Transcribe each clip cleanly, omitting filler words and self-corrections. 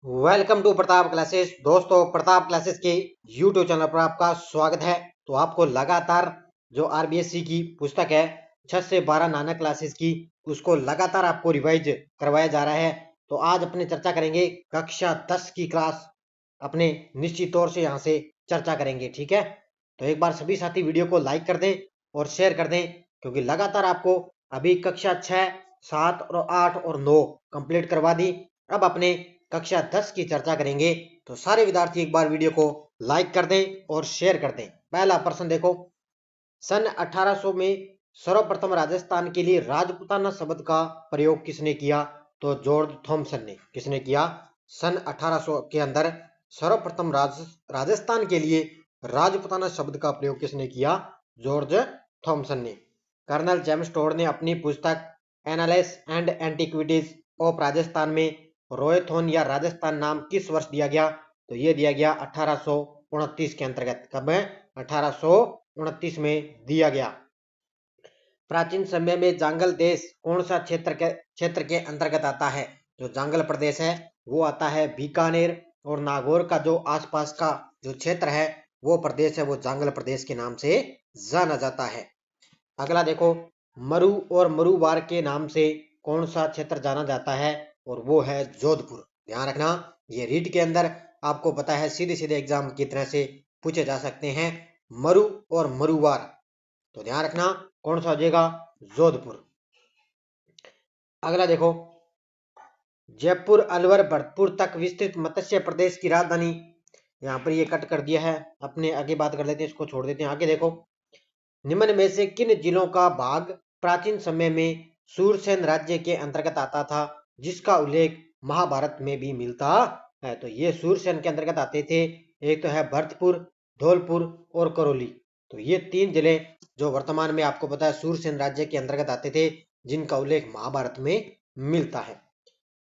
Welcome to Pratap classes. दोस्तों, Pratap classes के YouTube channel पर आपका स्वागत है। तो आपको लगातार जो आरबीएससी की पुस्तक है 6 से 12 नानक क्लासेस की, उसको लगातार आपको रिवाइज करवाया जा रहा है। तो आज अपने चर्चा करेंगे कक्षा 10 की क्लास, अपने निश्चित तौर से यहाँ से चर्चा करेंगे। ठीक है, तो एक बार सभी साथी वीडियो को लाइक कर दें और शेयर कर दें, क्योंकि लगातार आपको अभी कक्षा 6, 7 और 8 और 9 कंप्लीट करवा दी। अब अपने कक्षा 10 की चर्चा करेंगे। तो सारे विद्यार्थी एक बार वीडियो को लाइक कर दें और शेयर कर दें। पहला प्रश्न देखो, सन 1800 में सर्वप्रथम राजस्थान के लिए राजपूताना शब्द का प्रयोग किसने किया? तो जॉर्ज थॉमसन ने। किसने किया? सन 1800 के अंदर सर्वप्रथम राजस्थान के लिए राजपूताना शब्द का प्रयोग किसने किया? जॉर्ज थॉमसन ने। कर्नल जेम्स टोड ने अपनी पुस्तक annals and antiquities of Rajasthan में रोयथॉन या राजस्थान नाम किस वर्ष दिया गया? तो ये दिया गया 1829 के अंतर्गत। कब है? 1829 में दिया गया। प्राचीन समय में जांगल देश कौन सा क्षेत्र के अंतर्गत आता है? जो जांगल प्रदेश है वो आता है बीकानेर, और नागौर का जो आसपास का जो क्षेत्र है वो प्रदेश है, वो जांगल प्रदेश के नाम से जाना जाता है। अगला देखो, मरु और मरुवार के नाम से कौन सा क्षेत्र जाना जाता है? और वो है जोधपुर। ध्यान रखना, ये रीट के अंदर आपको पता है सीधे सीधे एग्जाम की तरह से पूछे जा सकते हैं, मरु और मरुवार। तो ध्यान रखना कौन सा हो जाएगा? जोधपुर। अगला देखो, जयपुर अलवर भरतपुर तक विस्तृत मत्स्य प्रदेश की राजधानी। यहाँ पर ये कट कर दिया है, अपने आगे बात कर लेते हैं, इसको छोड़ देते हैं। आगे देखो, निम्न में से किन जिलों का भाग प्राचीन समय में सूरसेन राज्य के अंतर्गत आता था, जिसका उल्लेख महाभारत में भी मिलता है? तो ये सूरसेन के अंतर्गत आते थे। एक तो है भरतपुर, धौलपुर और करौली। तो ये 3 जिले जो वर्तमान में आपको पता है सूरसेन राज्य के अंतर्गत आते थे, जिनका उल्लेख महाभारत में मिलता है।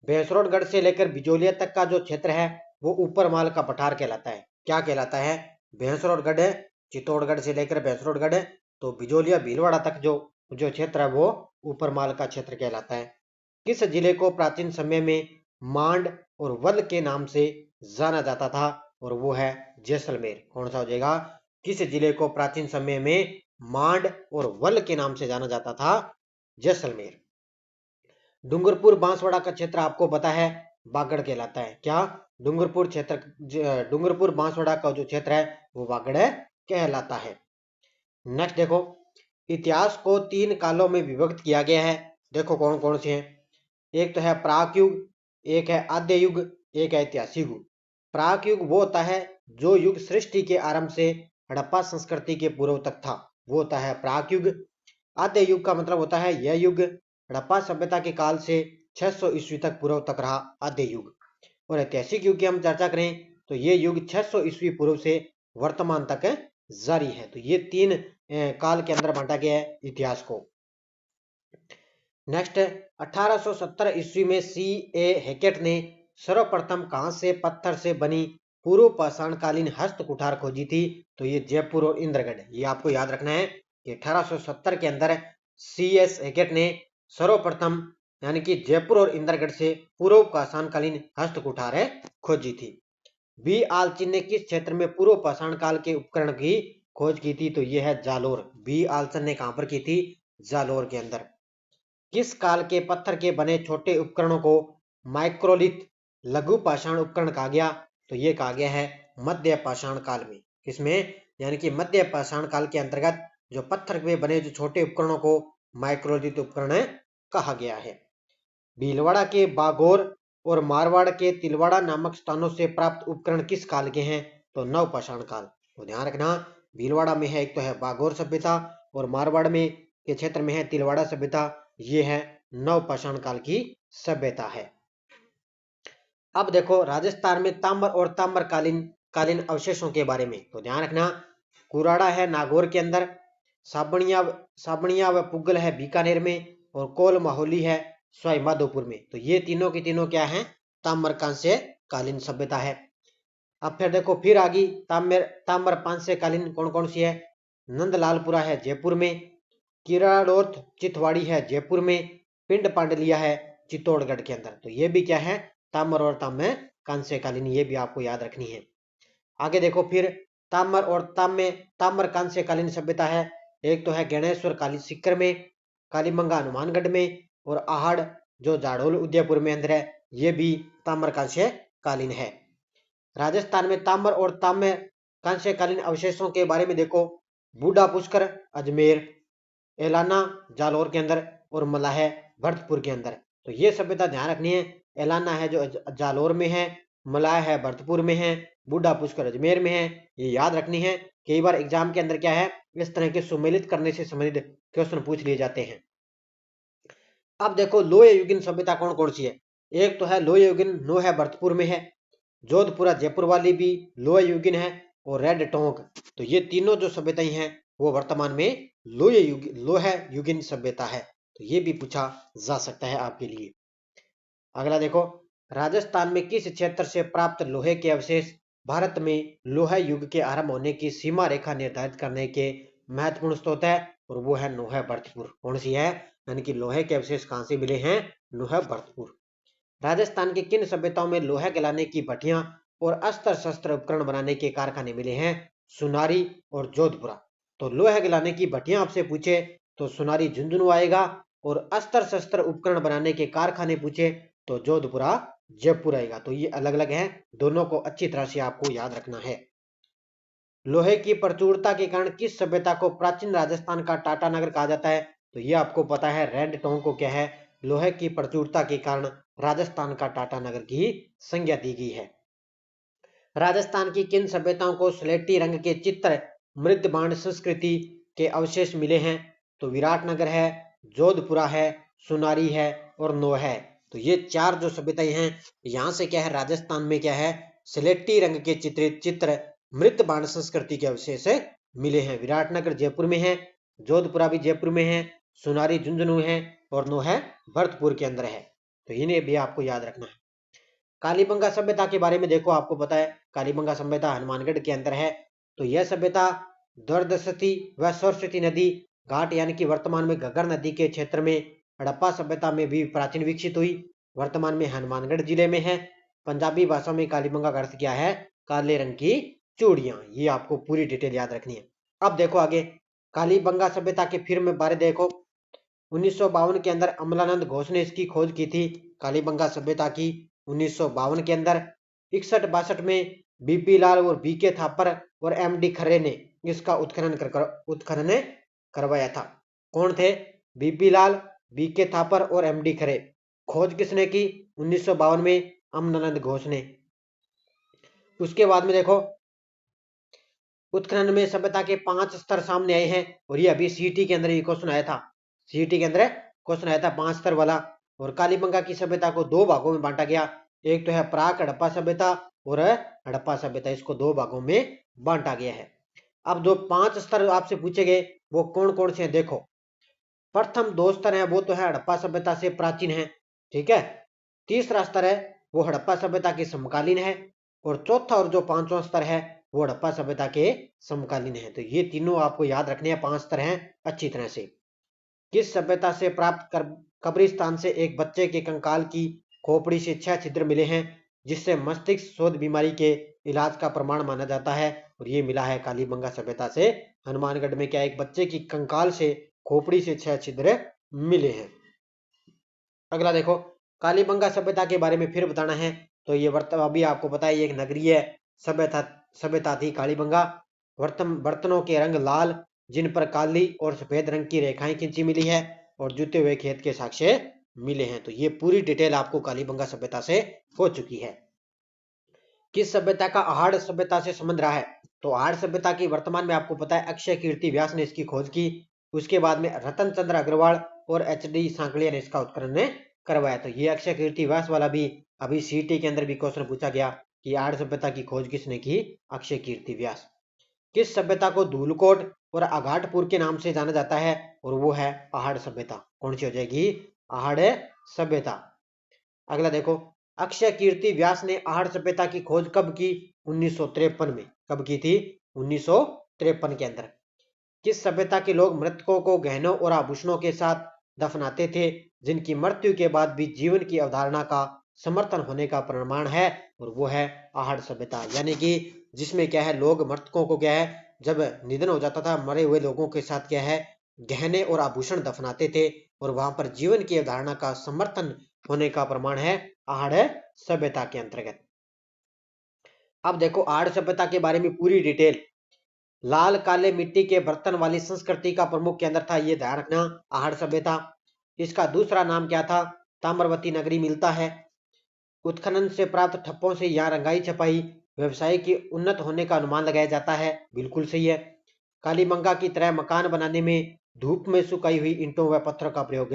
भैंसरोडगढ़ से लेकर बिजोलिया तक का जो क्षेत्र है वो ऊपर माल का पठार कहलाता है। क्या कहलाता है? भैंसरोडगढ़ है, चित्तौड़गढ़ से लेकर भैंसरोडगढ़ है, तो बिजोलिया भीलवाड़ा तक जो जो क्षेत्र है वो ऊपर माल का क्षेत्र कहलाता है। किस जिले को प्राचीन समय में मांड और वल के नाम से जाना जाता था? और वो है जैसलमेर। कौन सा हो जाएगा? किस जिले को प्राचीन समय में मांड और वल के नाम से जाना जाता था? जैसलमेर। डूंगरपुर बांसवाड़ा का क्षेत्र आपको पता है बागड़ कहलाता है। क्या? डूंगरपुर बांसवाड़ा का जो क्षेत्र है वो बागड़ कहलाता है। नेक्स्ट देखो, इतिहास को 3 कालों में विभक्त किया गया है। देखो कौन कौन से हैं। एक तो है प्राक युग, एक है आद्य युग, एक है ऐतिहासिक युग। प्राक युग वो होता है जो युग सृष्टि के आरंभ से हड़प्पा संस्कृति के पूर्व तक था, वो होता है प्राक युग। आद्य युग का मतलब होता है यह युग हड़प्पा सभ्यता के काल से 600 ईस्वी तक पूर्व तक रहा, आद्य युग। और ऐतिहासिक युग की हम चर्चा करें तो ये युग 600 ईस्वी पूर्व से वर्तमान तक जारी है। तो ये 3 काल के अंदर बांटा गया है इतिहास को। नेक्स्ट, 1870 ईस्वी में सी ए हैकेट ने सर्वप्रथम कहां से पत्थर से बनी पूर्व पाषाणकालीन हस्त कुठार खोजी थी? तो ये जयपुर और इंद्रगढ़। ये आपको याद रखना है कि 1870 के अंदर सी एस हैकेट ने सर्वप्रथम यानी कि जयपुर और इंद्रगढ़ से पूर्व पाषाणकालीन हस्त कुठार खोजी थी। बी आलचिन ने किस क्षेत्र में पूर्व पाषाण काल के उपकरण की खोज की थी? तो यह है जालोर। बी आलचन ने कहां पर की थी? जालोर के अंदर। किस काल के पत्थर के बने छोटे उपकरणों को माइक्रोलिथ लघु पाषाण उपकरण कहा गया? तो ये कहा गया है मध्य पाषाण काल में। किसमें? यानी कि मध्य पाषाण काल के अंतर्गत जो पत्थर के बने जो छोटे उपकरणों को माइक्रोलिथ उपकरण कहा गया है। भीलवाड़ा के बागोर और मारवाड़ के तिलवाड़ा नामक स्थानों से प्राप्त उपकरण किस काल के हैं? तो नवपाषाण काल। तो ध्यान रखना, भीलवाड़ा में है एक तो है बागोर सभ्यता, और मारवाड़ में के क्षेत्र में है तिलवाड़ा सभ्यता। ये है नवपाषाण काल की सभ्यता है। अब देखो, राजस्थान में ताम्र और ताम्रकालीन कालीन अवशेषों के बारे में। तो ध्यान रखना, कुराड़ा है नागौर के अंदर, साबणिया साबणिया व पुगल है बीकानेर में, और कोल माहौली है सवाई माधोपुर में। तो ये तीनों की तीनों क्या है? ताम्र कांस्य कालीन सभ्यता है। अब फिर देखो, फिर आगे ताम्र पांस्य कालीन कौन कौन सी है? नंदलालपुरा है जयपुर में, किराड़ोथ चितवाड़ी है जयपुर में, पिंड पांडलिया है चित्तौड़गढ़ के अंदर। तो ये भी क्या है? ताम्र और ताम्र कांस्य कालीन, ये भी आपको याद रखनी है। आगे देखो फिर ताम्र और ताम्र कांस्य कालीन सभ्यता है। एक तो है गणेश्वर काली सीकर में, कालीबंगा हनुमानगढ़ में, और आहड़ जो जाडोल उदयपुर में अंदर है, ये भी ताम्र कांस्य कालीन है। राजस्थान में ताम्र और ताम्र कांस्य कालीन अवशेषों के बारे में देखो, बूढ़ा पुष्कर अजमेर, एलाना जालौर के अंदर, और मलाह भरतपुर के अंदर। तो ये सभ्यता ध्यान रखनी है। एलाना है जो जालौर में है, मलाह है भरतपुर में है, बूढ़ा पुष्कर अजमेर में है, ये याद रखनी है। कई बार एग्जाम के अंदर क्या है, इस तरह के सुमेलित करने से संबंधित क्वेश्चन पूछ लिए जाते हैं। अब देखो लोह युगीन सभ्यता कौन कौन सी है। एक तो है लोह युगीन, नो है भरतपुर में है, जोधपुरा जयपुर वाली भी लोह युगीन है, और रेड टोंक। तो ये तीनों जो सभ्यताएं हैं वो वर्तमान में लोह युगीन सभ्यता है। तो ये भी पूछा जा सकता है आपके लिए। अगला देखो, राजस्थान में किस क्षेत्र से प्राप्त लोहे के अवशेष भारत में लोह युग के आरंभ होने की सीमा रेखा निर्धारित करने के महत्वपूर्ण स्रोत है, और वो है नोह भरतपुर। कौन सी है, यानी कि लोहे के अवशेष कहां से मिले हैं, नोह भरतपुर। राजस्थान की किन सभ्यताओं में लोहा गलाने की भट्टियां और अस्त्र शस्त्र उपकरण बनाने के कारखाने मिले हैं, सुनारी और जोधपुरा। तो लोहा गलाने की भट्टियां आपसे पूछे तो सुनारी झुंझुनू आएगा, और अस्त्र शस्त्र उपकरण बनाने के कारखाने पूछे तो जोधपुरा जयपुर आएगा। तो ये अलग अलग हैं, दोनों को अच्छी तरह से आपको याद रखना है। लोहे की प्रचुरता के कारण किस सभ्यता को प्राचीन राजस्थान का टाटा नगर कहा जाता है, तो ये आपको पता है, रेड टोंक को क्या है, लोहे की प्रचुरता के कारण राजस्थान का टाटा नगर की संज्ञा दी गई है। राजस्थान की किन सभ्यताओं को स्लेटी रंग के चित्र मृद बाण संस्कृति के अवशेष मिले हैं, तो विराटनगर है, जोधपुरा है, सुनारी है, और नोह है। तो ये चार जो सभ्यताएं हैं, यहाँ से क्या है, राजस्थान में क्या है, स्लेटी रंग के चित्र मृत बाण संस्कृति के अवशेष मिले हैं। विराटनगर जयपुर में है, जोधपुरा भी जयपुर में है, सुनारी झुंझुनू है, और नोह भरतपुर के अंदर है। तो इन्हें भी आपको याद रखना है। कालीबंगा सभ्यता के बारे में देखो, आपको पता है कालीबंगा सभ्यता हनुमानगढ़ के अंदर है। तो यह सभ्यता द्वादशती व सरस्वती नदी घाट यानी कि वर्तमान में घग्गर नदी के क्षेत्र में हड़प्पा सभ्यता में भी प्राचीन विकसित हुई, वर्तमान में हनुमानगढ़ जिले में है। पंजाबी भाषा में कालीबंगा का अर्थ क्या है, काले रंग की चूड़ियां। ये आपको पूरी डिटेल याद रखनी है। अब देखो आगे कालीबंगा सभ्यता के फिर में बारे देखो, 1952 के अंदर अमलानंद घोष ने इसकी खोज की थी, कालीबंगा सभ्यता की। 1952 के अंदर 61-62 में बीपी लाल और बीके थापर और एमडी खरे ने इसका उत्खनन करवाया था। कौन थे, बीपी लाल, बीके थापर और एमडी खरे। खोज किसने की, 1952 में अमलानंद घोष ने। उसके बाद में देखो उत्खनन में सभ्यता के 5 स्तर सामने आए हैं, और ये अभी सीटी के अंदर ये क्वेश्चन आया था, सीटी के अंदर क्वेश्चन आया था 5 स्तर वाला। और कालीबंगा की सभ्यता को 2 भागों में बांटा गया, एक तो है प्राक हड़प्पा सभ्यता और हड़प्पा सभ्यता, इसको 2 भागों में बांटा गया है। अब जो 5 स्तर आपसे पूछे गए वो कौन कौन से हैं, देखो प्रथम 2 स्तर है वो तो है हड़प्पा सभ्यता से प्राचीन है, ठीक है। तीसरा स्तर है वो हड़प्पा सभ्यता के समकालीन है, और चौथा और जो 5वां स्तर है वो हड़प्पा सभ्यता के समकालीन है। तो ये तीनों आपको याद रखने हैं, 5 स्तर हैं अच्छी तरह से। किस सभ्यता से प्राप्त कब्रिस्तान से एक बच्चे के कंकाल की खोपड़ी से 6 छिद्र मिले हैं, जिससे मस्तिष्क शोध बीमारी के इलाज का प्रमाण माना जाता है, और ये मिला है कालीबंगा सभ्यता से। हनुमानगढ़ में क्या एक बच्चे की कंकाल से खोपड़ी से 6 छिद्र मिले हैं। अगला देखो कालीबंगा सभ्यता के बारे में फिर बताना है। तो ये अभी आपको पता है ये एक नगरीय सभ्यता थी कालीबंगा। बर्तनों के रंग लाल, जिन पर काली और सफेद रंग की रेखाएं खींची मिली है, और जुते हुए खेत के साक्ष्य मिले हैं। तो ये पूरी डिटेल आपको कालीबंगा सभ्यता से हो चुकी है। किस सभ्यता का आहड़ सभ्यता से संबंध रहा है, तो आहड़ सभ्यता की वर्तमान में आपको पता है अक्षय कीर्ति व्यास ने इसकी खोज की। उसके बाद में रतन चंद्र अग्रवाल और एचडी सांकलिया ने इसका उत्खनन करवाया। तो ये अक्षय कीर्ति व्यास वाला भी अभी सीटी के अंदर भी क्वेश्चन पूछा गया कि आहड़ सभ्यता की खोज किसने की, अक्षय कीर्ति व्यास। किस सभ्यता को धूलकोट और आघाटपुर के नाम से जाना जाता है, और वो है आहड़ सभ्यता। कौन सी हो जाएगी, आहड़ सभ्यता। अगला देखो अक्षय कीर्ति व्यास ने आहड़ सभ्यता की खोज कब की, 1953 में। कब की थी, 1953 के अंदर। किस सभ्यता के लोग मृतकों को गहनों और आभूषणों के साथ दफनाते थे, जिनकी मृत्यु के बाद भी जीवन की अवधारणा का समर्थन होने का प्रमाण है, और वो है आहड़ सभ्यता। यानी कि जिसमें क्या है, लोग मृतकों को क्या है, जब निधन हो जाता था, मरे हुए लोगों के साथ क्या है, गहने और आभूषण दफनाते थे, और वहां पर जीवन की अवधारणा का समर्थन होने का प्रमाण है आहड़ सभ्यता के अंतर्गत। अब देखो आहड़ सभ्यता के बारे में पूरी डिटेल। लाल काले मिट्टी के बर्तन वाली संस्कृति का प्रमुख केंद्र था, ये ध्यान रखना, आहड़ सभ्यता। इसका दूसरा नाम क्या था, ताम्रवती नगरी मिलता है। उत्खनन से प्राप्त ठप्पों से यहाँ रंगाई छपाई व्यवसाय की उन्नत होने का अनुमान लगाया जाता है, बिल्कुल सही है। कालीबंगा की तरह मकान बनाने में धूप में सुखाई हुई ईंटों व पत्थरों का प्रयोग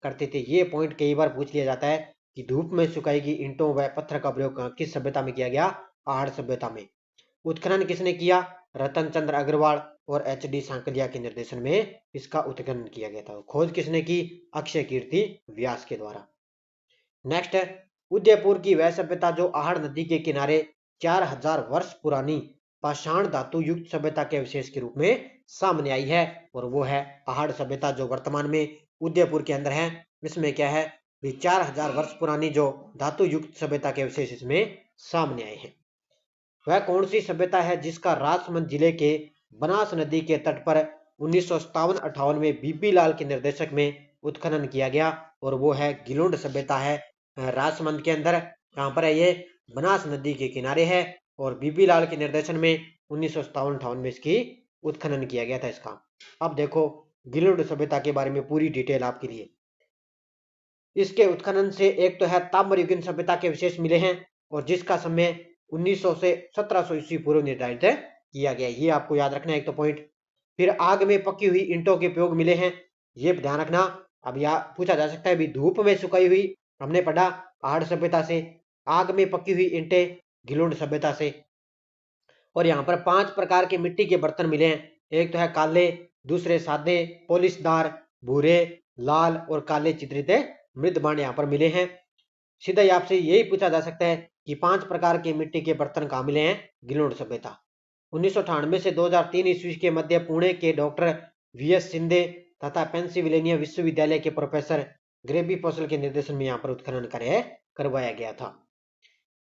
करते थे। ये पॉइंट कई बार पूछ लिया जाता है कि धूप में सुखाई गई ईंटों व पत्थर का प्रयोग किस सभ्यता में किया गया, आहड़ सभ्यता में। उत्खनन किसने किया, रतन चंद्र अग्रवाल और एच.डी. सांकलिया के निर्देशन में इसका उत्खनन किया गया था। खोज किसने की, अक्षय कीर्ति व्यास के द्वारा। नेक्स्ट है उदयपुर की वह सभ्यता जो आहड़ नदी के किनारे 4000 वर्ष पुरानी पाषाण धातु युक्त सभ्यता के विशेष के रूप में सामने आई है, और वो है आहड़ सभ्यता जो वर्तमान में उदयपुर के अंदर है। इसमें क्या है, 4000 वर्ष पुरानी जो धातु युक्त सभ्यता के विशेष इसमें सामने आए हैं। वह कौन सी सभ्यता है जिसका राजसमंद जिले के बनास नदी के तट पर 1957-58 में बीबी लाल के निर्देशक में उत्खनन किया गया, और वो है गिलोंड सभ्यता है। राजसमंद के अंदर कहाँ पर है, ये बनास नदी के किनारे है, और बीबी लाल के निर्देशन में 1957-58 में इसकी उत्खनन किया गया था इसका। अब देखो गिलोंड सभ्यता के बारे में पूरी डिटेल आपके लिए। इसके उत्खनन से एक तो है ताम्रयुगीन सभ्यता के विशेष मिले हैं, और जिसका समय 1900 से 1700 ईस्वी पूर्व निर्धारित किया गया, ये आपको याद रखना है एक तो पॉइंट। फिर आग में पकी हुई ईंटों के प्रयोग मिले हैं, ये ध्यान रखना। अब यह पूछा जा सकता है भी धूप में सुखाई हुई, हमने पढ़ा आहड़ सभ्यता से, आग में पकी हुई ईंटें गिलोंड सभ्यता से। और यहाँ पर 5 प्रकार के मिट्टी के बर्तन मिले हैं, एक तो है काले, दूसरे सादे, पॉलिशदार, भूरे, लाल और काले चित्रित मृद बाण यहाँ पर मिले हैं। सीधा ही आपसे यही पूछा जा सकता है कि 5 प्रकार के मिट्टी के बर्तन कहाँ मिले हैं, गिलोंड सभ्यता। 1998 से 2003 ईस्वी के मध्य पुणे के डॉक्टर वी.एस. शिंदे तथा पेंसिल्वेनिया विश्वविद्यालय के प्रोफेसर ग्रेबी पोसल के निर्देशन में यहाँ पर उत्खनन करवाया गया था।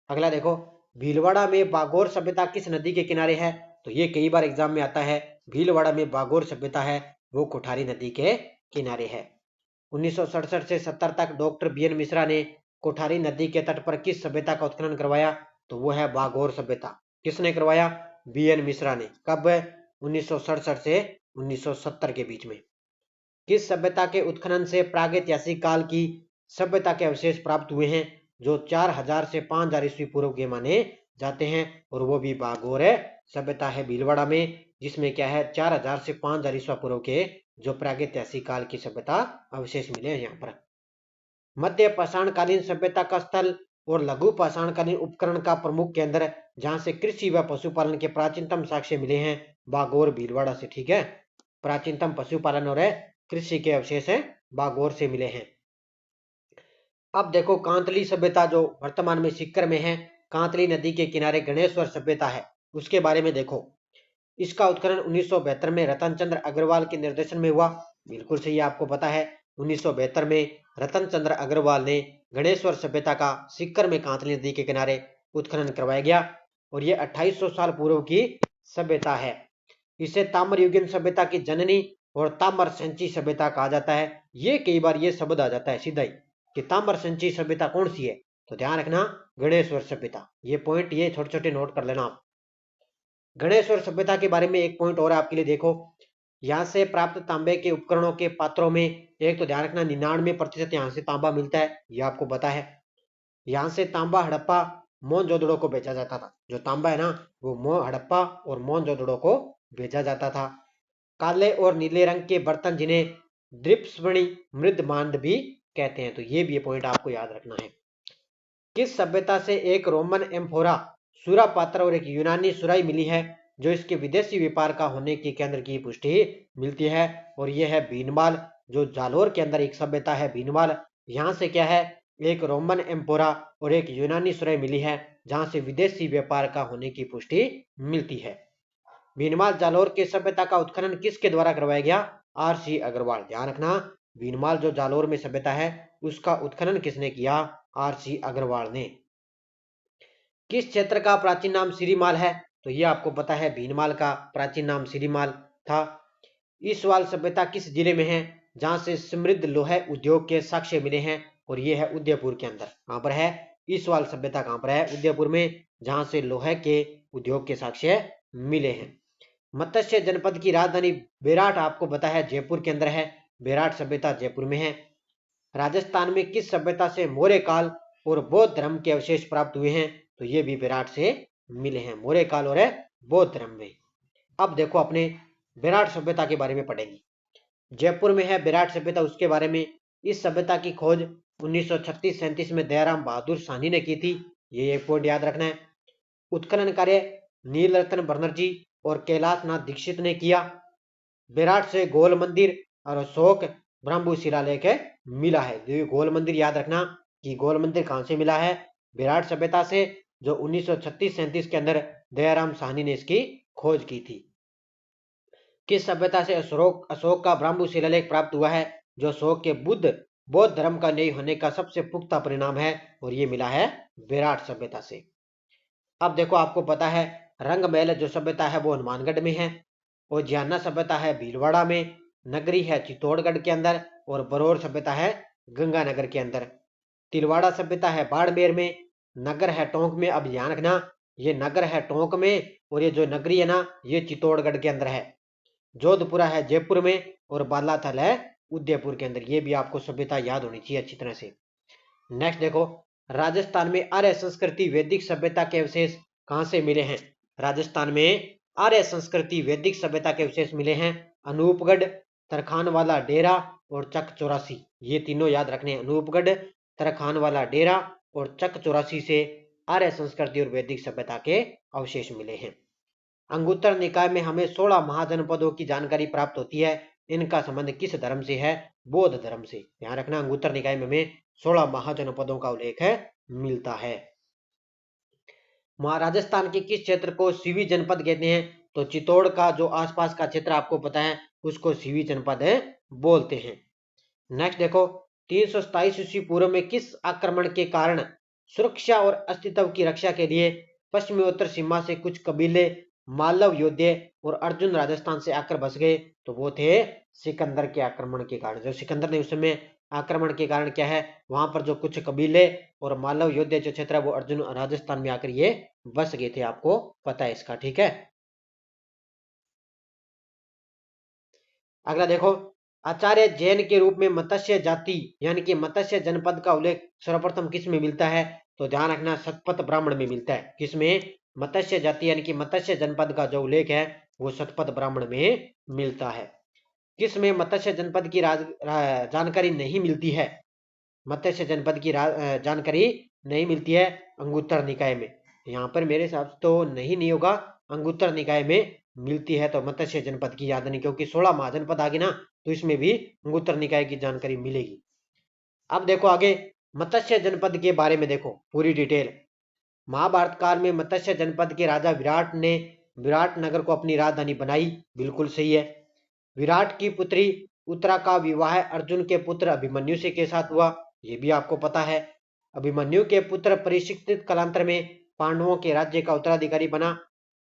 अगला देखो, भीलवाड़ा में बागोर सभ्यता किस नदी के किनारे है, तो ये कई बार एग्जाम में आता है। भीलवाड़ा में बागोर सभ्यता है वो कोठारी नदी के किनारे है। 1967 से 70 तक डॉक्टर बी.एन. मिश्रा ने कोठारी नदी के तट पर किस सभ्यता का उत्खनन करवाया, तो वो है बागोर सभ्यता। किसने करवाया, बी.एन. मिश्रा ने। कब, 1967 से 1970 के बीच में। किस सभ्यता के उत्खनन से प्रागैतिहासिक काल की सभ्यता के अवशेष प्राप्त हुए हैं, जो 4000 से 5000 ईस्वी पूर्व के माने जाते हैं, और वो भी बागोर सभ्यता है भीलवाड़ा में, जिसमें क्या है 4000 से 5000 ईस्वी पूर्व के जो प्रागैतिहासिक काल की सभ्यता अवशेष मिले हैं यहाँ पर। मध्य पाषाणकालीन सभ्यता का स्थल और लघु पाषाणकालीन उपकरण का प्रमुख केंद्र जहां से कृषि व पशुपालन के प्राचीनतम साक्ष्य मिले हैं, बागोर भीलवाड़ा से। ठीक है, प्राचीनतम पशुपालन और कृषि के अवशेष बागोर से मिले हैं। अब देखो कांतली सभ्यता जो वर्तमान में सीकर में है, कांतली नदी के किनारे गणेश्वर सभ्यता है, उसके बारे में देखो। इसका उत्खनन 1972 में रतन चंद्र अग्रवाल के निर्देशन में हुआ, बिल्कुल सही, आपको पता है 1972 में रतन चंद्र अग्रवाल ने गणेश्वर सभ्यता का सीकर में कांतली नदी के किनारे उत्खनन करवाया गया, और ये 2800 साल पूर्व की सभ्यता है। इसे ताम्रयुगीन सभ्यता की जननी और ताम्र संची सभ्यता कहा जाता है। ये कई बार ये शब्द आ जाता है सीधा ही कि ताम्र संची सभ्यता कौन सी है, तो ध्यान रखना गणेश्वर सभ्यता। ये पॉइंट ये छोटे छोटे नोट कर लेना आप। गणेश्वर सभ्यता के बारे में एक पॉइंट और आपके लिए देखो, यहाँ से प्राप्त तांबे के उपकरणों के पात्रों में एक तो ध्यान रखना 99% यहाँ से तांबा मिलता है, ये आपको पता है। यहाँ से तांबा हड़प्पा मोहनजोदड़ो को भेजा जाता था, जो तांबा है ना वो हड़प्पा और मोहनजोदड़ो को भेजा जाता था। काले और नीले रंग के बर्तन जिन्हें द्रिप्समणि मृदमांड भी कहते हैं, तो ये भी पॉइंट आपको याद रखना है। किस सभ्यता से एक रोमन एम्फोरा सुरा पात्र और एक यूनानी सुराई मिली है, जो इसके विदेशी व्यापार का होने के केंद्र की पुष्टि मिलती है, और यह है भीनमाल, जो जालोर के अंदर एक सभ्यता है भीनमाल। यहाँ से क्या है, एक रोमन एम्पोरा और एक यूनानी सुराई मिली है, जहां से विदेशी व्यापार का होने की पुष्टि मिलती है। भीनमाल जालोर के सभ्यता का उत्खनन किसके द्वारा करवाया गया, R.C. अग्रवाल। ध्यान रखना भीनमाल जो जालोर में सभ्यता है उसका उत्खनन किसने किया, RC अग्रवाल ने। किस क्षेत्र का प्राचीन नाम सिरीमाल है? तो ये आपको पता है, भीनमाल का प्राचीन नाम सिरीमाल था। ईसवाल सभ्यता किस जिले में है जहां से समृद्ध लोहे उद्योग के साक्ष्य मिले हैं? और ये है उदयपुर के अंदर। कहां पर है ईसवाल सभ्यता? कहां पर है? उदयपुर में, जहां से लोहे के उद्योग के साक्ष्य मिले हैं। मत्स्य जनपद की राजधानी बेराट आपको पता है जयपुर के अंदर है। बेराट सभ्यता जयपुर में है। राजस्थान में किस सभ्यता से मौर्य काल और बौद्ध धर्म के अवशेष प्राप्त हुए हैं? तो ये भी बेराट से मिले हैं, मौर्य काल और बौद्ध धर्म में। अब देखो अपने बेराट सभ्यता के बारे में पढ़ेंगे। जयपुर में है बेराट सभ्यता, उसके बारे में। इस सभ्यता की खोज 1936-37 में दयाराम बहादुर साहनी ने की थी। ये एक पॉइंट याद रखना है। उत्खनन कार्य नीलरत्न बनर्जी और कैलाश नाथ दीक्षित ने किया। बेराट से गोल मंदिर और अशोक ब्रह्मभू शिलालेख मिला है। तो गोल मंदिर याद रखना कि गोल मंदिर कहां से मिला है? बेराट सभ्यता से, जो 1936-37 के अंदर दयाराम साहनी ने इसकी खोज की थी। किस सभ्यता से अशोक का ब्रह्मभू शिलालेख प्राप्त हुआ है? जो अशोक के बौद्ध धर्म का नहीं होने का सबसे पुख्ता परिणाम है, और ये मिला है बेराट सभ्यता से। अब देखो आपको पता है रंगमहल जो सभ्यता है वो हनुमानगढ़ में है, और ज्याना सभ्यता है भीलवाड़ा में, नगरी है चित्तौड़गढ़ के अंदर, और बरौर सभ्यता है गंगानगर के अंदर। तिलवाड़ा सभ्यता है बाड़मेर में, नगर है टोंक में। अब ध्यान रखना ये नगर है टोंक में, और ये जो नगरी है ना ये चित्तौड़गढ़ के अंदर है। जोधपुरा है जयपुर में, और बालाथल है उदयपुर के अंदर। ये भी आपको सभ्यता याद होनी चाहिए अच्छी तरह से। नेक्स्ट देखो, राजस्थान में आर्य संस्कृति वैदिक सभ्यता के अवशेष कहां से मिले हैं? राजस्थान में आर्य संस्कृति वैदिक सभ्यता के अवशेष मिले हैं अनूपगढ़, तरखानवाला डेरा और चक 84। ये तीनों याद रखने हैं, अनूपगढ़, तरखानवाला डेरा और चक 84 से आर्य संस्कृति और वैदिक सभ्यता के अवशेष मिले हैं। अंगुत्तर निकाय में हमें 16 महाजनपदों की जानकारी प्राप्त होती है। इनका संबंध किस धर्म से है? बौद्ध धर्म से। ध्यान रखना अंगुत्तर निकाय में हमें 16 महाजनपदों का उल्लेख मिलता है। राजस्थान के किस क्षेत्र को सीवी जनपद कहते हैं? तो चित्तौड़ का जो आसपास का क्षेत्र आपको पता है उसको सीवी जनपद बोलते हैं। नेक्स्ट देखो, 327 ईस्वी पूर्व में किस आक्रमण के कारण सुरक्षा और अस्तित्व की रक्षा के लिए पश्चिमी उत्तर सीमा से कुछ कबीले मालव योद्धे और अर्जुन राजस्थान से आकर बस गए? तो वो थे सिकंदर के आक्रमण के कारण। जो सिकंदर ने उस समय आक्रमण के कारण क्या है, वहां पर जो कुछ कबीले और मालव योद्धे जो क्षेत्र है वो अर्जुन राजस्थान में आकर ये बस गए थे। आपको पता है इसका, ठीक है। अगला देखो, आचार्य जैन के रूप में मत्स्य जाति यानी कि मत्स्य जनपद का उल्लेख सर्वप्रथम किस में मिलता है? तो ध्यान रखना शतपथ ब्राह्मण में मिलता है। किसमें? मत्स्य जाति यानी कि मत्स्य जनपद का जो उल्लेख है वो शतपथ ब्राह्मण में मिलता है। किसमें मत्स्य जनपद की जानकारी नहीं मिलती है? मत्स्य जनपद की जानकारी नहीं मिलती है अंगुत्तर निकाय में। यहाँ पर मेरे हिसाब से तो नहीं होगा, अंगुत्तर निकाय में मिलती है तो मत्स्य जनपद की याद नहीं, क्योंकि 16 महाजनपद आ गए ना, तो इसमें भी अंगुत्तर निकाय की जानकारी मिलेगी। अब देखो आगे मत्स्य जनपद के बारे में देखो पूरी डिटेल। महाभारत काल में मत्स्य जनपद के राजा विराट ने विराट नगर को अपनी राजधानी बनाई। बिल्कुल सही है। विराट की पुत्री उत्तरा का विवाह अर्जुन के पुत्र अभिमन्यु से के साथ हुआ। ये भी आपको पता है। अभिमन्यु के पुत्र परीक्षित कालांतर में पांडवों के राज्य का उत्तराधिकारी बना।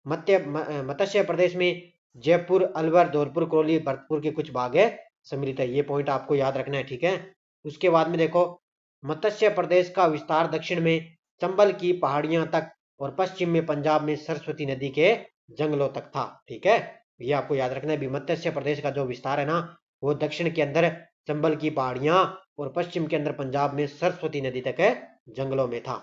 मत्स्य प्रदेश में जयपुर, अलवर, धौलपुर, करौली, भरतपुर के कुछ भाग है सम्मिलित है। ये पॉइंट आपको याद रखना है, ठीक है। उसके बाद में देखो, मत्स्य प्रदेश का विस्तार दक्षिण में चंबल की पहाड़ियां तक और पश्चिम में पंजाब में सरस्वती नदी के जंगलों तक था, ठीक है। ये आपको याद रखना है। मत्स्य प्रदेश का जो विस्तार है ना वो दक्षिण के अंदर चंबल की पहाड़ियां और पश्चिम के अंदर पंजाब में सरस्वती नदी तक जंगलों में था।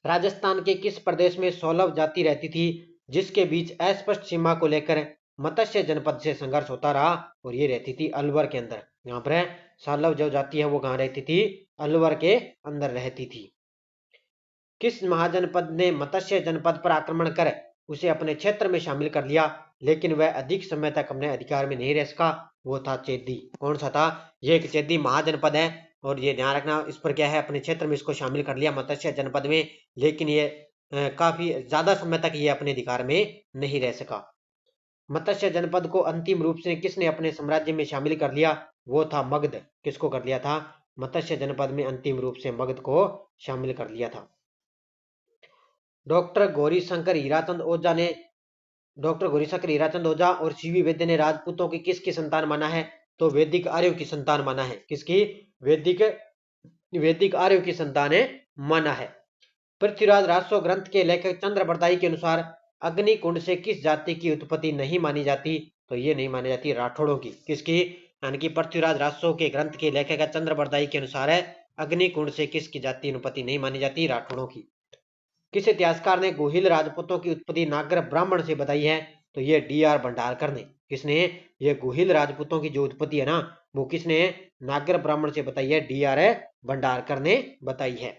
राजस्थान के किस प्रदेश में सोलव जाति रहती थी जिसके बीच अस्पष्ट सीमा को लेकर मत्स्य जनपद से संघर्ष होता रहा? और ये रहती थी अलवर के अंदर। यहाँ पर सालव जो जाति है वो कहाँ रहती थी? अलवर के अंदर रहती थी। किस महाजनपद ने मत्स्य जनपद पर आक्रमण कर उसे अपने क्षेत्र में शामिल कर लिया लेकिन वह अधिक समय तक अपने अधिकार में नहीं रह सका? वो था चेदी। कौन सा था? ये एक चेदी महाजनपद है, और ये ध्यान रखना इस पर क्या है, अपने क्षेत्र में इसको शामिल कर लिया मत्स्य जनपद में, लेकिन ये काफी ज्यादा समय तक ये अपने अधिकार में नहीं रह सका। मत्स्य जनपद को अंतिम रूप से किसने अपने साम्राज्य में शामिल कर लिया? वो था मगध। किसको कर लिया था? मत्स्य जनपद में अंतिम रूप से मगध को शामिल कर लिया था। डॉक्टर गौरीशंकर हीराचंद ओझा और सीवी वैद्य ने राजपूतों की किसकी संतान माना है? तो वैदिक आर्यों की संतान माना है। किसकी? वैदिक आर्यों की संतान माना है। पृथ्वीराज राजसो ग्रंथ के लेखक चंद्रबरदाई के अनुसार अग्निकुंड से किस जाति की उत्पत्ति नहीं मानी जाती? तो ये नहीं मानी जाती राठौड़ों की। किसकी? यानी कि पृथ्वीराज राजसो के ग्रंथ के लेखक चंद्रबरदाई के अनुसार है अग्निकुंड से किसकी जाति उत्पत्ति नहीं मानी जाती? राठौड़ों की। किस इतिहासकार ने गोहिल राजपूतों की उत्पत्ति नागर ब्राह्मण से बताई है? तो ये डी.आर. भंडारकर ने। किसने? ये गोहिल राजपूतों की जो उत्पत्ति है ना, वो किसने? नागर ब्राह्मण से बताई है, डी.आर. भंडारकर ने बताई है।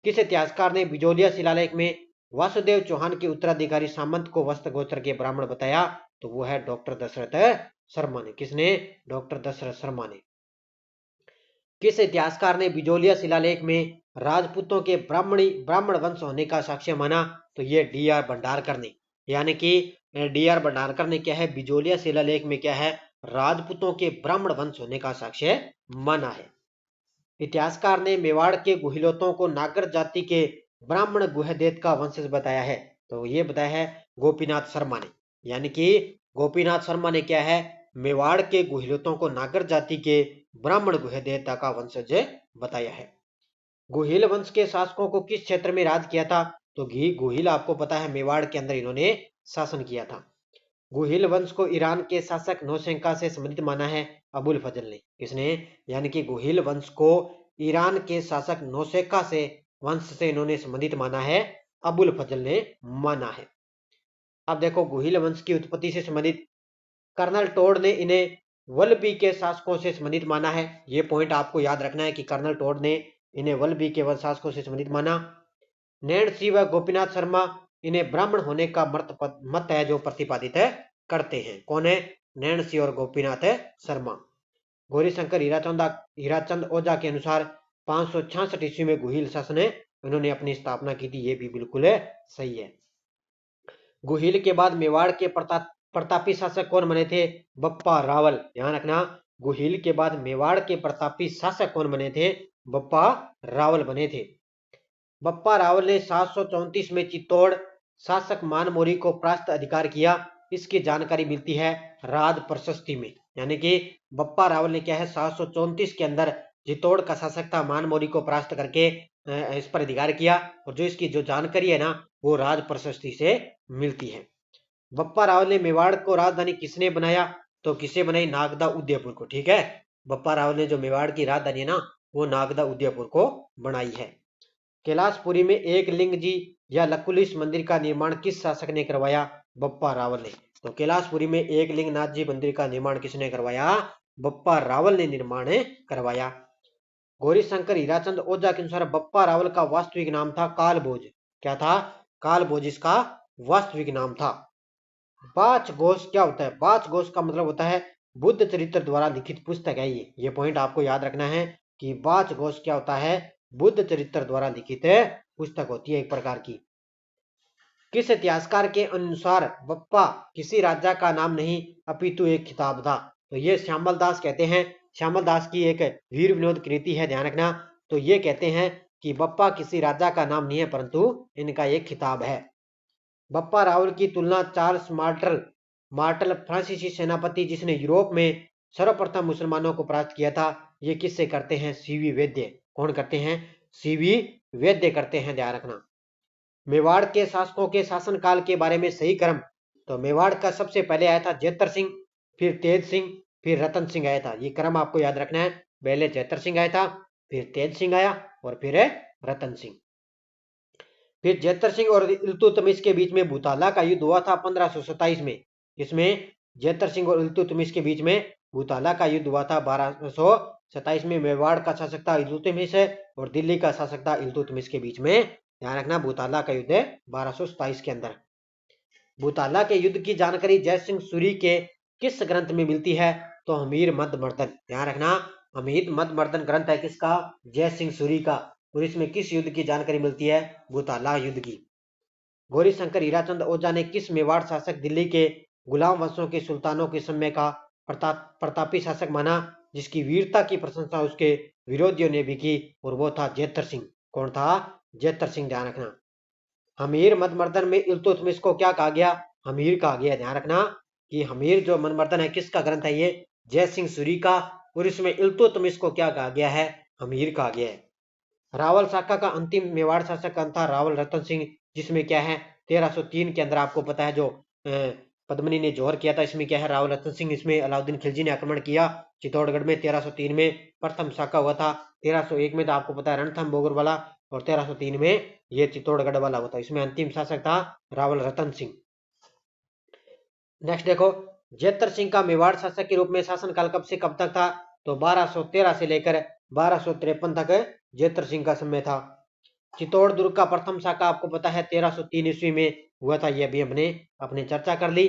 किस इतिहासकार ने बिजोलिया शिलालेख में वासुदेव चौहान के उत्तराधिकारी सामंत को वस्त गोत्र के ब्राह्मण बताया? तो वो है डॉक्टर दशरथ शर्मा ने। किसने? डॉक्टर दशरथ शर्मा ने। किस इतिहासकार ने बिजोलिया शिलालेख में राजपूतों के ब्राह्मण वंश होने का साक्ष्य माना? तो ये डी.आर. भंडारकर ने। यानी कि डी.आर. भंडारकर ने क्या है, बिजोलिया शिलालेख में क्या है, राजपूतों के ब्राह्मण वंश होने का साक्ष्य माना है। इतिहासकार ने मेवाड़ के गुहिलोतों को नागर जाति के ब्राह्मण गुहदेत का वंशज बताया है? तो ये बताया है गोपीनाथ शर्मा ने। यानी कि गोपीनाथ शर्मा ने क्या है, मेवाड़ के गुहिलोतों को नागर जाति के ब्राह्मण गुहदेवता का वंशज बताया है। गुहिल वंश के शासकों को किस क्षेत्र में राज किया था? तो गुहिल आपको पता है मेवाड़ के अंदर इन्होंने शासन किया था। गुहिल वंश को ईरान के शासक नौशेखा से संबंधित माना है अबुल फजल ने। किसने? यानी कि गुहिल वंश को ईरान के शासक नौशेखा से वंश से इन्होंने संबंधित माना है, अबुल फजल ने माना है। अब देखो गुहिल वंश की उत्पत्ति से संबंधित कर्नल टोड ने इन्हें वल्लभी के शासकों से संबंधित माना है। ये पॉइंट आपको याद रखना है कि कर्नल टोड ने इन्हें वल्लभी के शासकों से संबंधित माना। नैण सिंह व गोपीनाथ शर्मा इन्हें ब्राह्मण होने का मत है जो प्रतिपादित करते हैं। कौन है? नैण सिंह और गोपीनाथ शर्मा। गौरीशंकर हीराचंद ओझा के अनुसार 566 ईस्वी में गुहिल शासन इन्होंने अपनी स्थापना की थी। ये भी बिल्कुल सही है। गुहिल के बाद मेवाड़ के प्रतापी शासक कौन बने थे? बप्पा रावल। ध्यान रखना, गुहिल के बाद मेवाड़ के प्रतापी शासक कौन बने थे? बप्पा रावल बने थे। बप्पा रावल ने 734 में चित्तौड़ शासक मानमोरी को परास्त अधिकार किया। इसकी जानकारी मिलती है राज प्रशस्ति में। यानी कि बप्पा रावल ने क्या है, 734 के अंदर चित्तौड़ का शासक था मानमोरी को परास्त करके इस पर अधिकार किया, और जो इसकी जो जानकारी है ना, वो राज प्रशस्ति से मिलती है। बप्पा रावल ने मेवाड़ को राजधानी किसने बनाया? तो किसे बनाई? नागदा उदयपुर को। ठीक है, बप्पा रावल ने जो मेवाड़ की राजधानी है ना, वो नागदा उदयपुर को बनाई है। कैलाशपुरी में एक लिंग जी या लकुलिश मंदिर का निर्माण किस शासक ने करवाया? बप्पा रावल ने। तो कैलाशपुरी में एक लिंग नाथ जी मंदिर का निर्माण किसने करवाया? बप्पा रावल ने निर्माण करवाया। गौरीशंकर हीराचंद ओझा के अनुसार बप्पा रावल का वास्तविक नाम था कालभोज। क्या था? कालभोज इसका वास्तविक नाम था। बाच घोष क्या होता है? बाच घोष का मतलब होता है बुद्ध चरित्र द्वारा लिखित पुस्तक है। ये पॉइंट आपको याद रखना है कि बाच घोष क्या होता है? बुद्ध चरित्र द्वारा लिखित पुस्तक होती है एक प्रकार की। किस इतिहासकार के अनुसार बप्पा किसी राजा का नाम नहीं अपितु एक खिताब था? तो ये श्यामल दास कहते हैं। श्यामल दास की एक वीर विनोद कृति है, ध्यान रखना। तो ये कहते हैं कि बप्पा किसी राजा का नाम नहीं है, परंतु इनका एक खिताब है। बप्पा रावल की तुलना चार्ल्स मार्टल फ्रांसीसी सेनापति जिसने यूरोप में सर्वप्रथम मुसलमानों को परास्त किया था, ये किससे करते हैं? सीवी वैद्य। कौन करते हैं? सीवी वैद्य करते हैं, ध्यान रखना। मेवाड़ के शासकों के शासनकाल के बारे में सही क्रम। तो मेवाड़ का सबसे पहले आया था जेतर सिंह, फिर तेज सिंह, फिर रतन सिंह आया था। ये क्रम आपको याद रखना है। पहले जेतर सिंह आया था, फिर तेज सिंह आया, और फिर रतन सिंह। फिर जेतर सिंह और इल्तुतमिश के बीच में भूताला का युद्ध हुआ था 1527 में। इसमें जेतर सिंह और इल्तुतमिश के बीच में भूताला का युद्ध हुआ था 1227 में। मेवाड़ का शासक था इल्तुतमिश और दिल्ली का शासक था इल्तुतमिश के बीच में। ध्यान रखना, भूताला का युद्ध 1227 के अंदर। भूताला के युद्ध की जानकारी जय सिंह सूरी के किस ग्रंथ में मिलती है? तो हमीर मद मर्दन। ध्यान रखना, हमीर मद मर्दन ग्रंथ है किसका? जय सिंह सूरी का। और इसमें किस युद्ध की जानकारी मिलती है? भूताला युद्ध की। गौरीशंकर हीराचंद ओझा ने किस मेवाड़ शासक दिल्ली के गुलाम वंशों के सुल्तानों के समय का प्रतापी शासक माना जिसकी वीरता की प्रशंसा उसके विरोधियों ने भी की, और वो था जेतर सिंह। कौन था? जेतर सिंह, ध्यान रखना। हमीर मदमर्दन में इल्तुतमिश को क्या कहा गया? हमीर कहा गया। ध्यान रखना कि हमीर जो मनमर्दन है किसका ग्रंथ है? ये जय सिंह सूरी का। और इसमें इल्तुतमिश को क्या कहा गया है? हमीर कहा गया है। रावल शाखा का अंतिम मेवाड़ शासक कौन था? रावल रतन सिंह, जिसमें क्या है 1303 के अंदर आपको पता है जो पद्मिनी ने जोहर किया था, इसमें क्या है रावल रतन सिंह, इसमें अलाउद्दीन खिलजी ने आक्रमण किया चित्तौड़गढ़ में। 1303 में प्रथम शाखा हुआ था। 1301 में तो आपको पता है रणथंभ बोगर वाला, और 1303 में ये चित्तौड़गढ़ वाला हुआ था। इसमें अंतिम शासक था रावल रतन सिंह। नेक्स्ट देखो, जेतर सिंह का मेवाड़ शासक के रूप में शासनकाल कब से कब तक था? तो 1213 से लेकर 1253 तक जेतर सिंह का समय था। चित्तौड़ दुर्ग का प्रथम शाखा आपको पता है 1303 ईस्वी में हुआ था, ये भी हमने अपने चर्चा कर ली।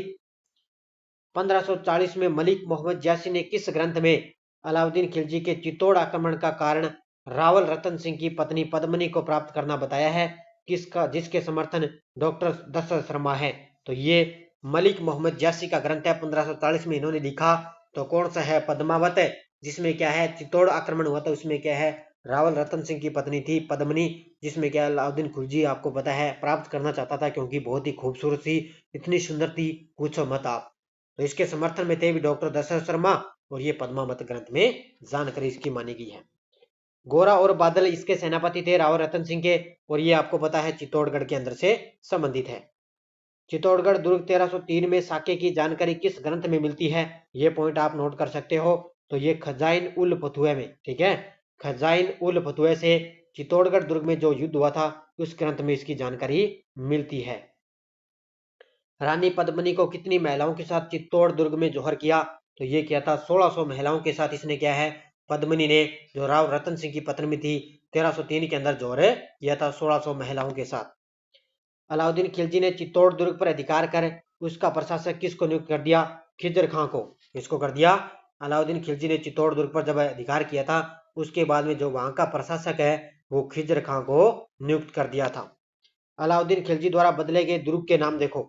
1540 में मलिक मोहम्मद जासी ने किस ग्रंथ में अलाउद्दीन खिलजी के चित्तौड़ आक्रमण का कारण रावल रतन सिंह की पत्नी पद्मिनी को प्राप्त करना बताया है? किसका, जिसके समर्थन डॉक्टर दशरथ शर्मा है? तो ये मलिक मोहम्मद जासी का ग्रंथ है, 1540 में इन्होंने लिखा। तो कौन सा है? पद्मावत है, जिसमें क्या है चित्तौड़ आक्रमण हुआ था, उसमें क्या है रावल रतन सिंह की पत्नी थी पद्मिनी, जिसमें क्या अलाउद्दीन खिलजी आपको पता है प्राप्त करना चाहता था, क्योंकि बहुत ही खूबसूरत थी, इतनी सुंदर थी पूछो मत आप। तो इसके समर्थन में थे भी डॉक्टर दशरथ शर्मा, और ये पद्मावत ग्रंथ में जानकारी इसकी मानी गई है। गोरा और बादल इसके सेनापति थे रावल रतन सिंह के, और ये आपको पता है चित्तौड़गढ़ के अंदर से संबंधित है। चित्तौड़गढ़ दुर्ग 1303 में साके की जानकारी किस ग्रंथ में मिलती है? ये पॉइंट आप नोट कर सकते हो। तो ये खजाइन उल फतुहे में, ठीक है, खजाइन उल फतुहे से चित्तौड़गढ़ दुर्ग में जो युद्ध हुआ था उस ग्रंथ में इसकी जानकारी मिलती है। रानी पद्मिनी को कितनी महिलाओं के साथ चित्तौड़ दुर्ग में जौहर किया? तो ये किया था 1600 महिलाओं के साथ इसने क्या है पद्मिनी ने, जो राव रतन सिंह की पत्नी थी, 1303 के अंदर जौहर किया था 1600 महिलाओं के साथ। अलाउद्दीन खिलजी ने चित्तौड़ दुर्ग पर अधिकार कर उसका प्रशासक किसको नियुक्त कर दिया? खिजर खां को। किसको कर दिया? अलाउद्दीन खिलजी ने चित्तौड़ दुर्ग पर जब अधिकार किया था, उसके बाद में जो वहां का प्रशासक है वो खिजर खां को नियुक्त कर दिया था। अलाउद्दीन खिलजी द्वारा बदले गए दुर्ग के नाम देखो।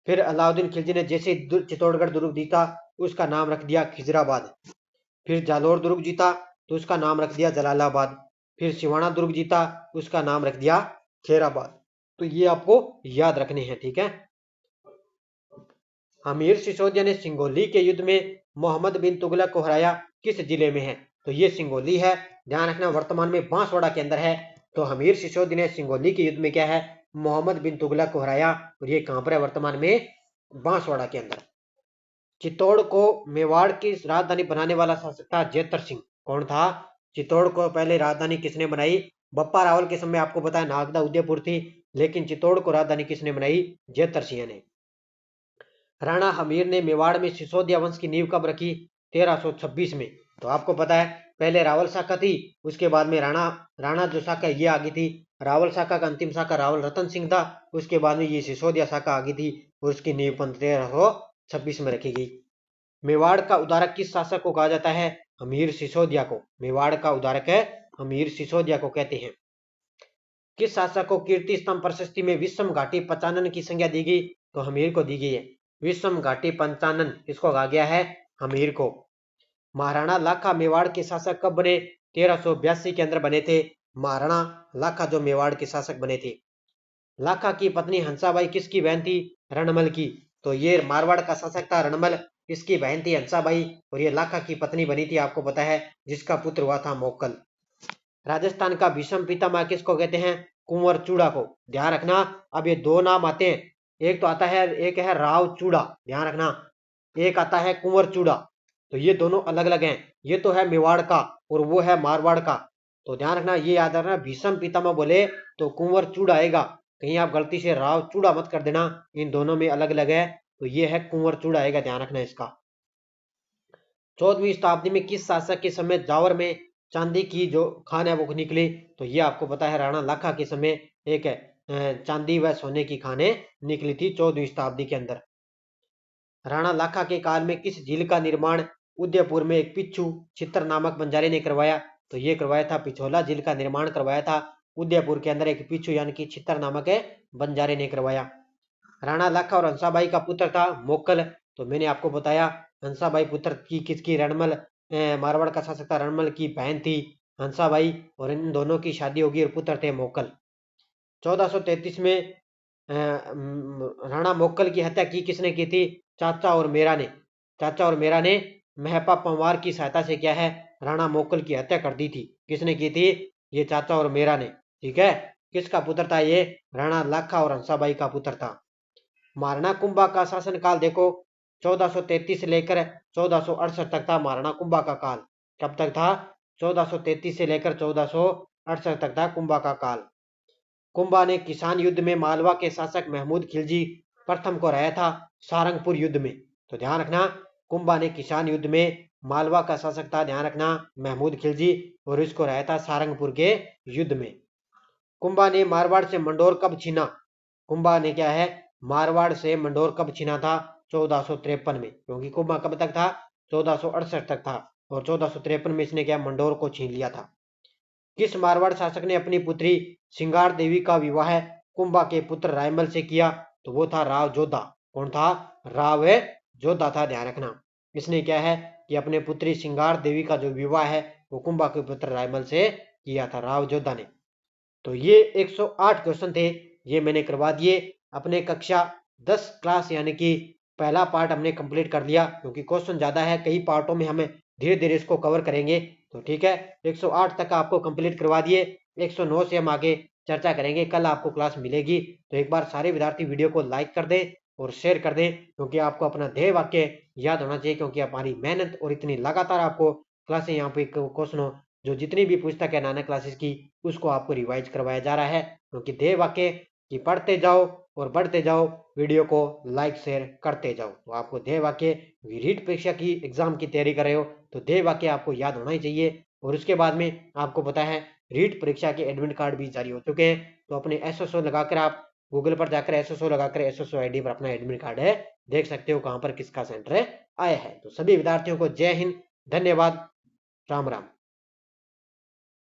फिर अलाउद्दीन खिलजी ने जैसे चित्तौड़गढ़ दुर्ग जीता उसका नाम रख दिया खिजराबाद। फिर जालौर दुर्ग जीता तो उसका नाम रख दिया जलालाबाद। फिर सिवाना दुर्ग जीता उसका नाम रख दिया खेराबाद। तो ये आपको याद रखने हैं, ठीक है। अमीर सिसोदिया ने सिंगोली के युद्ध में मोहम्मद बिन तुगलक को हराया किस जिले में है? तो ये सिंगोली है, ध्यान रखना, वर्तमान में बांसवाड़ा के अंदर है। तो हमीर सिसोदिया ने सिंगोली के युद्ध में क्या है मोहम्मद बिन तुगलक को हराया, और ये कहां पर है वर्तमान में? बांसवाड़ा के अंदर। चित्तौड़ को मेवाड़ की राजधानी बनाने वाला शासक था जेतर सिंह। कौन था? चित्तौड़ को पहले राजधानी किसने बनाई? बप्पा रावल के समय आपको पता है नागदा उदयपुर थी, लेकिन चित्तौड़ को राजधानी किसने बनाई? जेतर सिंह ने। राणा हमीर ने मेवाड़ में सिसोदिया वंश की नींव कब रखी? 1326 में। तो आपको पता है पहले रावल शाखा थी, उसके बाद में राणा जो शाखा ये आ गई थी। रावल शाखा का अंतिम शाखा रावल रतन सिंह था, उसके बाद में ये सिसोदिया शाखा आ गई थी, और उसकी नींव 1326 में रखी गई। मेवाड़ का उदारक किस शासक को कहा जाता है? हमीर सिसोदिया को। मेवाड़ का उदारक है हमीर सिसोदिया को कहते हैं। किस शासक को कीर्ति स्तंभ प्रशस्ति में विषम घाटी पंचानन की संज्ञा दी गई? तो हमीर को दी गई है। विषम घाटी पंचानन किसको कहा गया है? हमीर को। महाराणा लाखा मेवाड़ के शासक कब बने? 1382 के अंदर बने थे महाराणा लाखा, जो मेवाड़ के शासक बने थे। लाखा की पत्नी हंसाबाई किसकी बहन थी? रणमल की। तो ये मारवाड़ का शासक था रणमल, इसकी बहन थी हंसाबाई, और ये लाखा की पत्नी बनी थी, आपको पता है, जिसका पुत्र हुआ था मोक्कल। राजस्थान का भीषम पितामह किसको कहते हैं? कुंवर चूड़ा को। ध्यान रखना, अब ये दो नाम आते हैं, एक तो आता है, एक है राव चूड़ा, ध्यान रखना, एक आता है कुंवर चूड़ा। तो ये दोनों अलग अलग हैं, ये तो है मेवाड़ का और वो है मारवाड़ का। तो ध्यान रखना, ये याद रखना, भीषम पितामह बोले तो कुंवर चूड़ा आएगा, कहीं आप गलती से राव चूड़ा मत कर देना, इन दोनों में अलग अलग है। तो ये है कुंवर चूड़ा आएगा, ध्यान रखना इसका। 14वीं शताब्दी में किस शासक के समय जावर में चांदी की जो खान है वो निकली? तो ये आपको पता है राणा लाखा के समय एक चांदी व सोने की खाने निकली थी 14वीं शताब्दी के अंदर। राणा लाखा के काल में किस झील का निर्माण उदयपुर में एक पिच्छू चित्र नामक बंजारे ने करवाया? तो ये करवाया था पिछोला झील का निर्माण करवाया था उदयपुर के अंदर एक पिच्छू यानी कि चित्र नामक बंजारे ने करवाया। राणा लाखा और हंसाबाई का पुत्र था मोक्कल। तो मैंने आपको बताया हंसाबाई पुत्र की किसकी? रणमल, मारवाड़ का शासक था रणमल की बहन थी हंसाबाई और इन दोनों की शादी होगी और पुत्र थे मोकल। 1433 में राणा मोकल की हत्या की किसने की थी? चाचा और मेरा ने। चाचा और मेरा ने महपा पंवार की सहायता से क्या है राणा मोकल की हत्या कर दी थी। किसने की थी? ये चाचा और मेरा ने। ठीक है, किसका पुत्र था ये? राणा लाखा और हंसाबाई का पुत्र था। महाराणा कुंभा का शासन काल देखो, 1433 से लेकर 1468 तक था महाराणा कुंभा का काल। कब तक था? 1433 से लेकर 1468 तक था कुंभा का काल। कुंभा ने किसान युद्ध में मालवा के शासक महमूद खिलजी प्रथम को हराया था सारंगपुर युद्ध में। तो ध्यान रखना, कुंभा ने किसान युद्ध में मालवा का शासक था, ध्यान रखना, महमूद खिलजी, और इसको हराया था सारंगपुर के युद्ध में। कुंभा ने मारवाड़ से मंडोर कब छीना? कुंभा ने क्या है मारवाड़ से मंडोर कब छीना था? 1453 में, क्योंकि कुंभा कब तक था? 1468 तक था, और 1453 में इसने क्या मंडोर को छीन लिया था। किस मारवाड़ शासक ने अपनी पुत्री सिंगार देवी का विवाह कुंभा के पुत्र रायमल से किया? तो वो था राव जोधा। कौन था? राव जोधा था, ध्यान रखना। इसने क्या है कि अपने पुत्री सिंगार देवी का जो विवाह है वो कुंभा के पुत्र रायमल से किया था, राव जोधा ने। तो ये 108 क्वेश्चन थे, ये मैंने करवा दिए अपने कक्षा 10 क्लास, यानी कि पहला पार्ट हमने कंप्लीट कर लिया, क्योंकि क्वेश्चन ज्यादा है, कई पार्टों में हमें धीरे धीरे इसको कवर करेंगे। तो ठीक है, 108 तक आपको कंप्लीट करवा दिए, 109 से हम आगे चर्चा करेंगे, कल आपको क्लास मिलेगी। तो एक बार सारे विद्यार्थी वीडियो को लाइक कर दें और शेयर कर दें, क्योंकि आपको अपना ध्येय वाक्य याद होना चाहिए, क्योंकि हमारी मेहनत और इतनी लगातार आपको क्लासें यहाँ पे क्वेश्चनों जो जितनी भी पुस्तक है नाना क्लासेस की उसको आपको रिवाइज करवाया जा रहा है, क्योंकि ध्येय वाक्य कि पढ़ते जाओ और बढ़ते जाओ, वीडियो को लाइक शेयर करते जाओ। तो आपको ध्येय वाक्य, रीट परीक्षा की एग्जाम की तैयारी कर रहे हो तो ध्येय वाक्य आपको याद होना ही चाहिए। और उसके बाद में आपको पता है रीट परीक्षा के एडमिट कार्ड भी जारी हो चुके हैं, तो अपने एसएसओ लगाकर आप गूगल पर जाकर एसएसओ लगाकर एसएसओ आईडी पर अपना एडमिट कार्ड है देख सकते हो कहां पर किसका सेंटर आया है। तो सभी विद्यार्थियों को जय हिंद, धन्यवाद, राम राम।